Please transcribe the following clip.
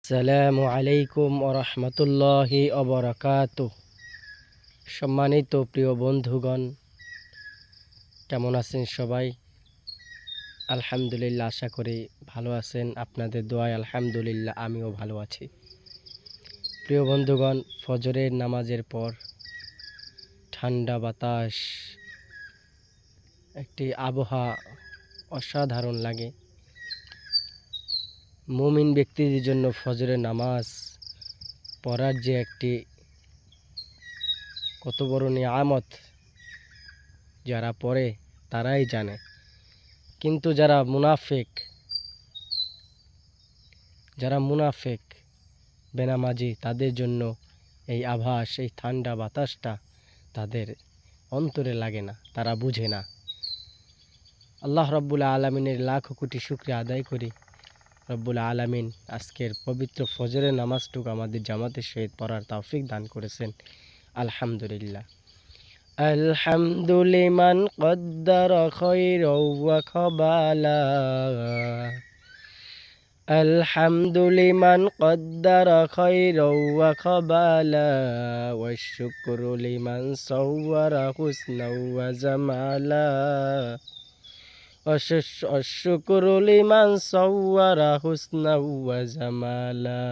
আসসালামু আলাইকুম ওরহমতুল্লাহি অবরাকাতু। সম্মানিত প্রিয় বন্ধুগণ, কেমন আছেন সবাই? আলহামদুলিল্লাহ, আশা করি ভালো আছেন। আপনাদের দোয়ায় আলহামদুলিল্লাহ আমিও ভালো আছি। প্রিয় বন্ধুগণ, ফজরের নামাজের পর ঠান্ডা বাতাস, একটি আবহাওয়া অসাধারণ লাগে। মুমিন ব্যক্তিদের জন্য ফজরের নামাজ পড়ার যে একটি কত বড় নিয়ামত, যারা পড়ে তারাই জানে। কিন্তু যারা মুনাফেক বেনামাজি, তাদের জন্য এই আভাস, এই ঠান্ডা বাতাসটা তাদের অন্তরে লাগে না, তারা বুঝে না। আল্লাহ রব্বুল আলমিনের লাখ কোটি শুকরিয়া আদায় করি। রব্বুল আলমিন আজকের পবিত্র ফজরের নামাজটুকু আমাদের জামাতের সহিত পড়ার তৌফিক দান করেছেন। আলহামদুলিল্লাহ। আলহামদুলিমান কদ্দার খায়রা ওয়া খাবালা। আলহামদুলিমান কদ্দারা খায়রাও ওয়া খাবালা, ওয়াশ-শুকরু লিমান সাওয়ারা হুসনাও ওয়া জামালা। ওয়াশ-শুকরু লিমান সাওয়ারা হুসনাও ওয়া জামালা।